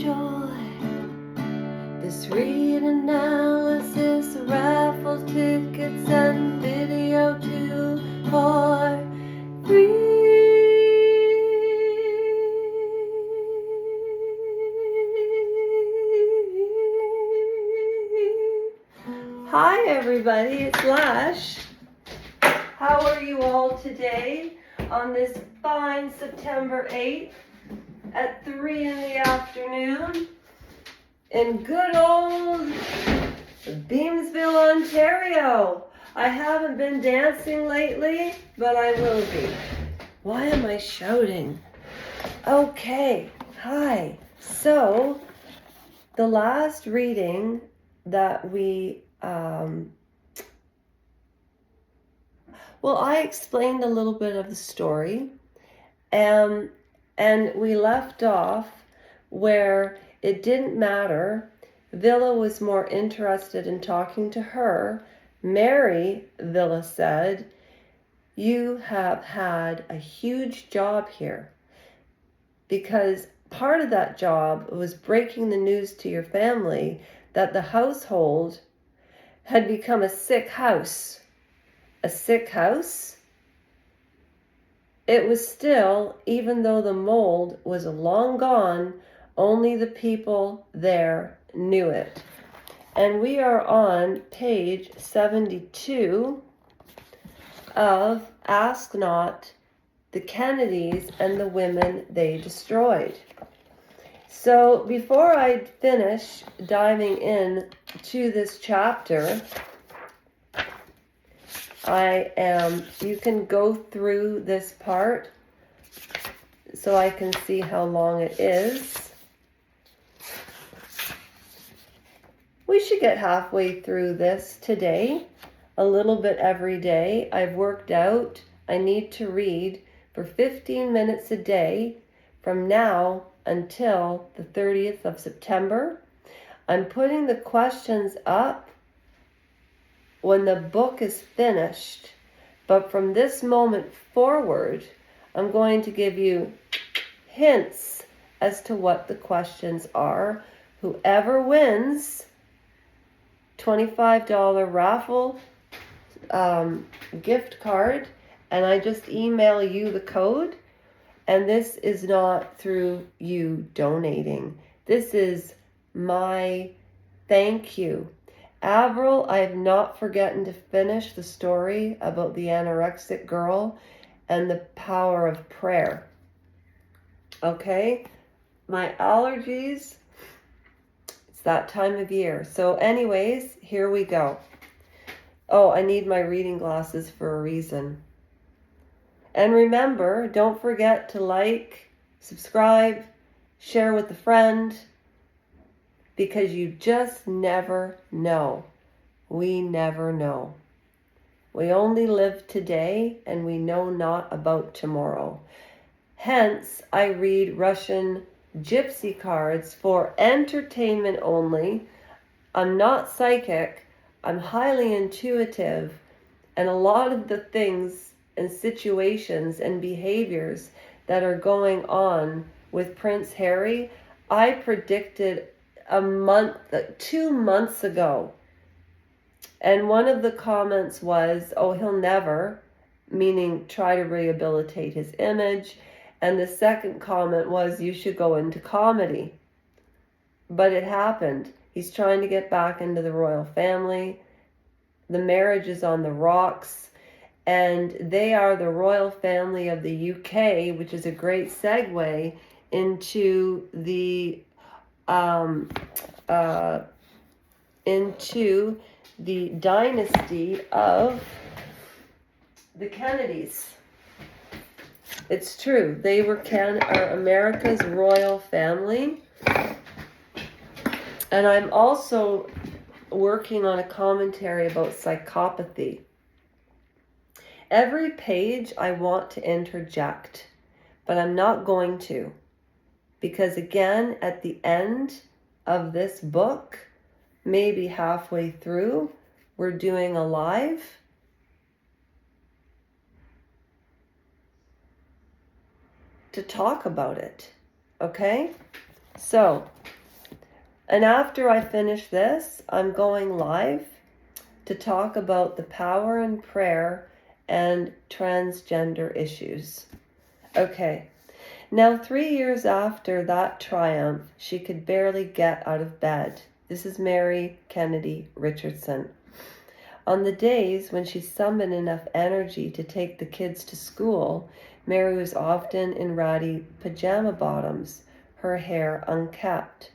enjoy this read analysis, raffle tickets, and video 2 for free. Hi everybody, it's Lash. How are you all today on this fine September 8th at 3 in the afternoon in good old Beamsville, Ontario? I haven't been dancing lately, but I will be. Why am I shouting? Okay, hi. So, the last reading that we I explained a little bit of the story, and we left off where it didn't matter. Villa was more interested in talking to her. Mary, Villa said, you have had a huge job here, because part of that job was breaking the news to your family that the household had become a sick house. A sick house? It was still, even though the mold was long gone, only the people there knew it. And we are on page 72 of Ask Not, the Kennedys and the Women They Destroyed. So before I finish diving in to this chapter, you can go through this part so I can see how long it is. We should get halfway through this today, a little bit every day. I've worked out I need to read for 15 minutes a day from now until the 30th of September. I'm putting the questions up when the book is finished, but from this moment forward, I'm going to give you hints as to what the questions are. Whoever wins, $25 raffle gift card, and I just email you the code. And this is not through you donating. This is my thank you. Avril, I have not forgotten to finish the story about the anorexic girl and the power of prayer. Okay? My allergies, it's that time of year. So anyways, here we go. Oh, I need my reading glasses for a reason. And remember, don't forget to like, subscribe, share with a friend, because you just never know. We never know. We only live today, and we know not about tomorrow. Hence, I read Russian gypsy cards for entertainment only. I'm not psychic. I'm highly intuitive, and a lot of the things and situations and behaviors that are going on with Prince Harry, I predicted 2 months ago. And one of the comments was, oh, he'll never, meaning try to rehabilitate his image. And the second comment was, you should go into comedy. But it happened. He's trying to get back into the royal family. The marriage is on the rocks. And they are the royal family of the UK, which is a great segue into the dynasty of the Kennedys. It's true. They are America's royal family. And I'm also working on a commentary about psychopathy. Every page I want to interject, but I'm not going to. Because again, at the end of this book, maybe halfway through, we're doing a live. To talk about it. Okay? So, And after I finish this, I'm going live to talk about the power in prayer and transgender issues. Okay. Now, 3 years after that triumph, she could barely get out of bed. This is Mary Kennedy Richardson. On the days when she summoned enough energy to take the kids to school, Mary was often in ratty pajama bottoms, her hair unkept.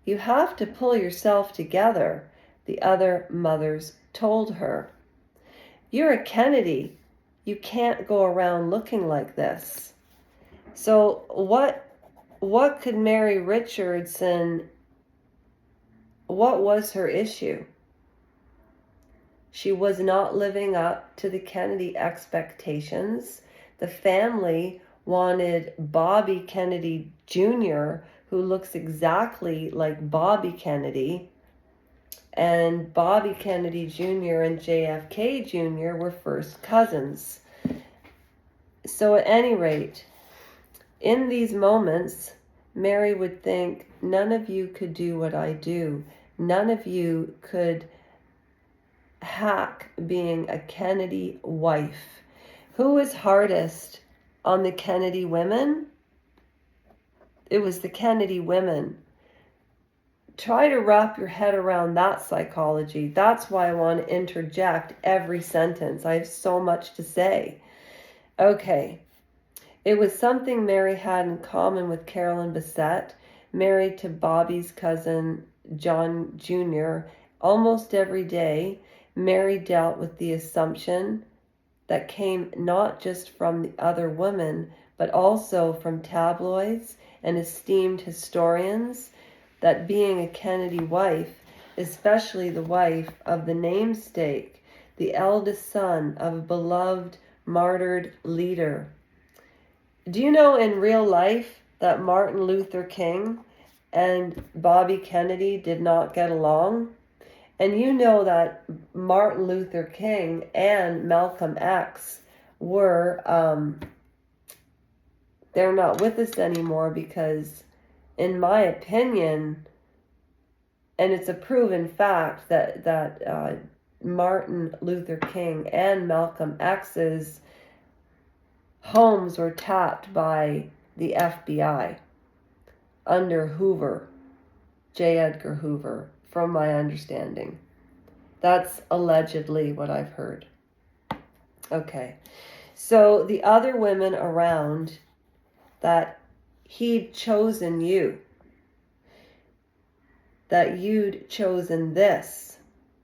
"You have to pull yourself together," the other mothers told her. "You're a Kennedy. You can't go around looking like this." So what could Mary Richardson, what was her issue? She was not living up to the Kennedy expectations. The family wanted Bobby Kennedy Jr., who looks exactly like Bobby Kennedy. And Bobby Kennedy Jr. and JFK Jr. were first cousins. So at any rate, in these moments, Mary would think, none of you could do what I do. None of you could hack being a Kennedy wife. Who was hardest on the Kennedy women? It was the Kennedy women. Try to wrap your head around that psychology. That's why I want to interject every sentence. I have so much to say. Okay. It was something Mary had in common with Carolyn Bessette, married to Bobby's cousin John Jr. Almost every day, Mary dealt with the assumption that came not just from the other women, but also from tabloids and esteemed historians, that being a Kennedy wife, especially the wife of the namesake, the eldest son of a beloved, martyred leader. Do you know in real life that Martin Luther King and Bobby Kennedy did not get along? And you know that Martin Luther King and Malcolm X were, they're not with us anymore because, in my opinion, and it's a proven fact that Martin Luther King and Malcolm X's homes were tapped by the FBI under Hoover, J. Edgar Hoover, from my understanding. That's allegedly what I've heard. Okay. So the other women around, that he'd chosen you, that you'd chosen this,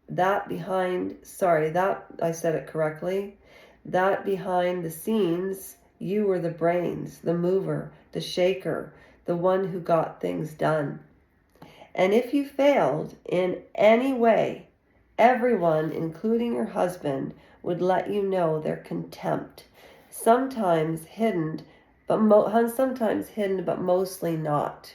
that behind, sorry, that I said it correctly, that behind the scenes, you were the brains, the mover, the shaker, the one who got things done. And if you failed in any way, everyone, including your husband, would let you know their contempt, sometimes hidden, but mostly not.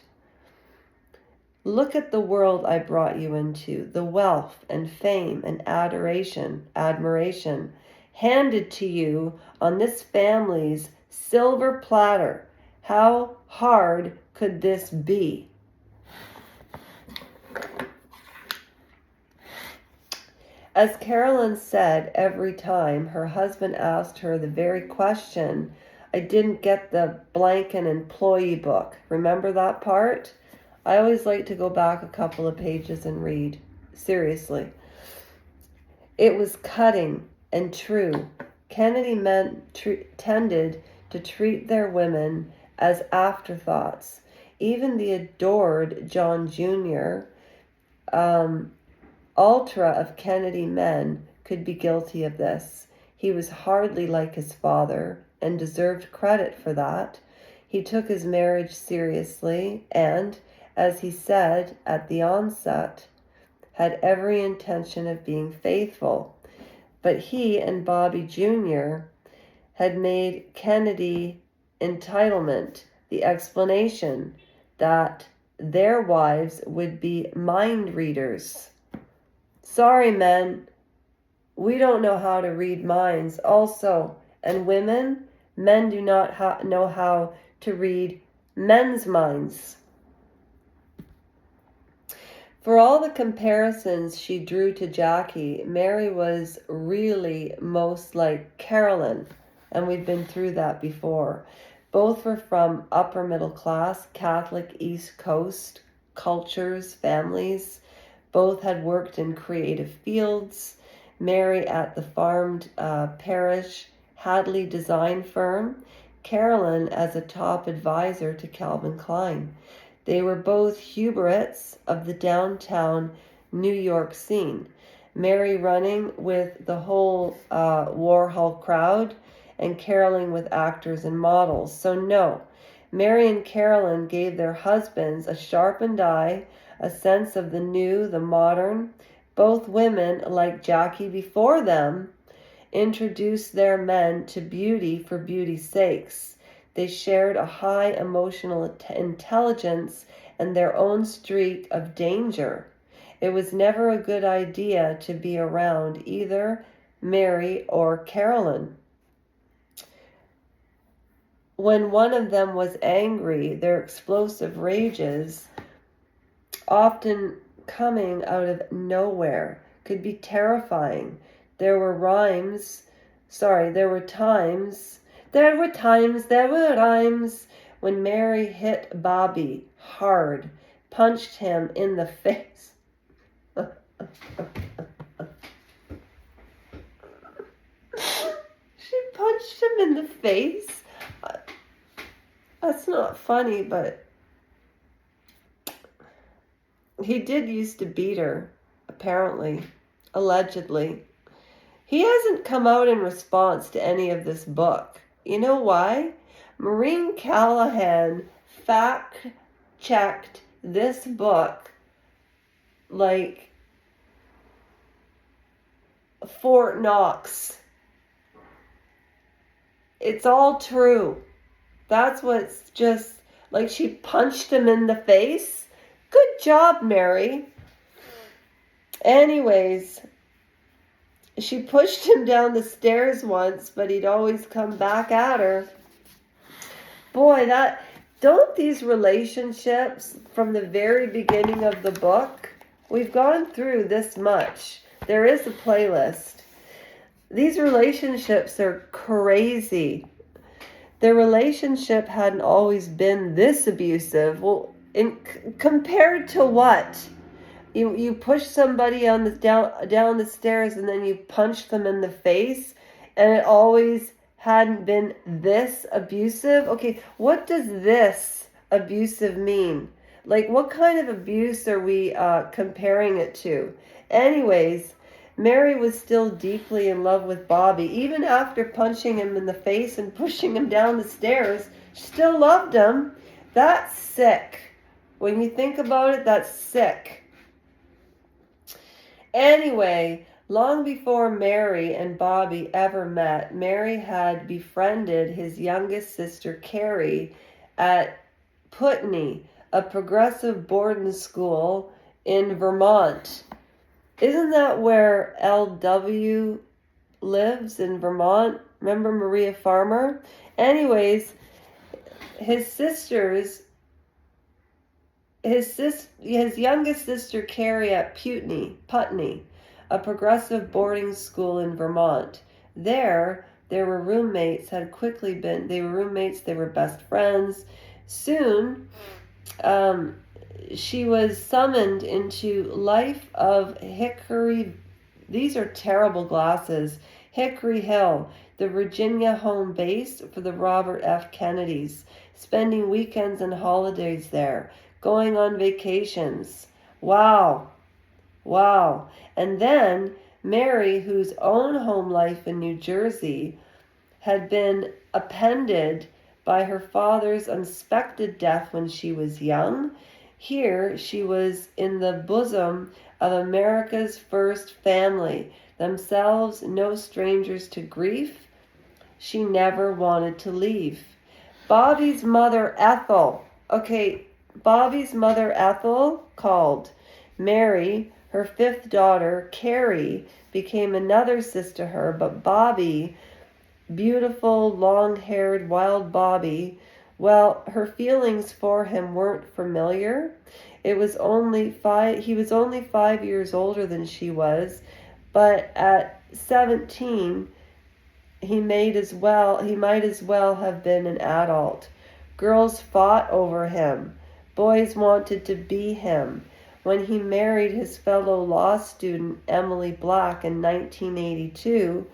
Look at the world I brought you into, the wealth and fame and admiration handed to you on this family's silver platter. How hard could this be? As Carolyn said every time her husband asked her the very question, "I didn't get the blank and employee book." Remember that part? I always like to go back a couple of pages and read. Seriously. It was cutting and true. Kennedy men tended to treat their women as afterthoughts. Even the adored John Jr., ultra of Kennedy men, could be guilty of this. He was hardly like his father and deserved credit for that. He took his marriage seriously and, as he said at the onset, had every intention of being faithful. But he and Bobby Jr. had made Kennedy entitlement the explanation that their wives would be mind readers. Sorry, men, we don't know how to read minds also. And women, men do not know how to read men's minds. For all the comparisons she drew to Jackie, Mary was really most like Carolyn, and we've been through that before. Both were from upper middle class, Catholic East Coast cultures, families. Both had worked in creative fields. Mary at the farmed parish Hadley design firm, Carolyn as a top advisor to Calvin Klein. They were both Huberts of the downtown New York scene. Mary running with the whole Warhol crowd, and Carolyn with actors and models. So no, Mary and Carolyn gave their husbands a sharpened eye, a sense of the new, the modern. Both women, like Jackie before them, introduced their men to beauty for beauty's sakes. They shared a high emotional intelligence and their own streak of danger. It was never a good idea to be around either Mary or Carolyn. When one of them was angry, their explosive rages, often coming out of nowhere, could be terrifying. There were times when Mary hit Bobby hard, punched him in the face. She punched him in the face? That's not funny, but he did used to beat her, apparently, allegedly. He hasn't come out in response to any of this book. You know why? Maureen Callahan fact-checked this book like Fort Knox. It's all true. That's what's just like she punched him in the face. Good job, Mary. Anyways, she pushed him down the stairs once, but he'd always come back at her. Boy, don't these relationships from the very beginning of the book, we've gone through this much. There is a playlist. These relationships are crazy. Their relationship hadn't always been this abusive. Well, compared to what? You push somebody down the stairs and then you punch them in the face, and it always hadn't been this abusive. Okay, what does this abusive mean? Like, what kind of abuse are we comparing it to? Anyways, Mary was still deeply in love with Bobby. Even after punching him in the face and pushing him down the stairs, she still loved him. That's sick. When you think about it, that's sick. Anyway, long before Mary and Bobby ever met, Mary had befriended his youngest sister, Carrie, at Putney, a progressive boarding school in Vermont. Isn't that where L.W. lives, in Vermont? Remember Maria Farmer? Anyways, his youngest sister Carrie at Putney, a progressive boarding school in Vermont. There were roommates, they were roommates, they were best friends. Soon, she was summoned into life of Hickory, these are terrible glasses, Hickory Hill, the Virginia home base for the Robert F. Kennedys, spending weekends and holidays there, going on vacations. Wow. And then Mary, whose own home life in New Jersey had been appended by her father's unexpected death when she was young, here she was in the bosom of America's first family, themselves no strangers to grief. She never wanted to leave. Bobby's mother Ethel called. Mary, her fifth daughter, Carrie, became another sister to her, but Bobby, beautiful, long-haired, wild Bobby, Well, her feelings for him weren't familiar. He was only 5 years older than she was, but at 17, he might as well have been an adult. Girls fought over him. Boys wanted to be him. When he married his fellow law student Emily Black in 1982,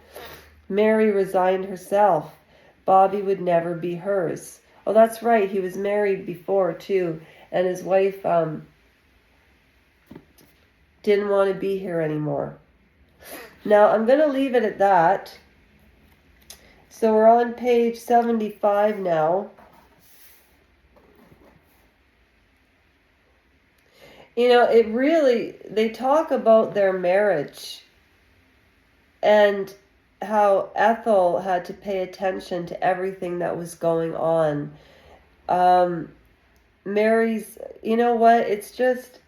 Mary resigned herself. Bobby would never be hers. Oh, that's right. He was married before, too, and his wife didn't want to be here anymore. Now, I'm going to leave it at that. So we're on page 75 now. You know, they talk about their marriage and how Ethel had to pay attention to everything that was going on. Mary's, you know what, it's just,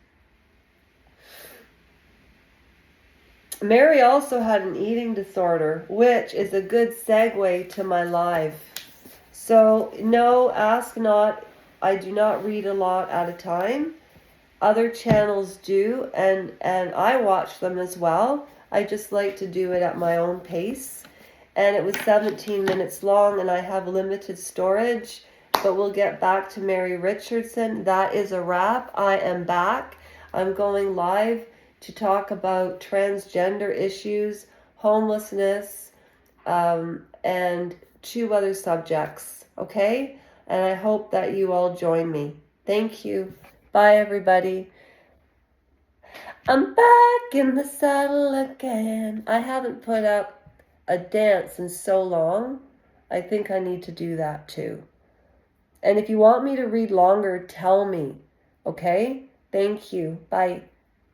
Mary also had an eating disorder, which is a good segue to my live. So, no, ask not. I do not read a lot at a time. Other channels do, and I watch them as well. I just like to do it at my own pace. And it was 17 minutes long, and I have limited storage. But we'll get back to Mary Richardson. That is a wrap. I am back. I'm going live to talk about transgender issues, homelessness, and 2 other subjects. Okay? And I hope that you all join me. Thank you. Bye, everybody. I'm back in the saddle again. I haven't put up a dance in so long. I think I need to do that too. And if you want me to read longer, tell me. Okay? Thank you. Bye.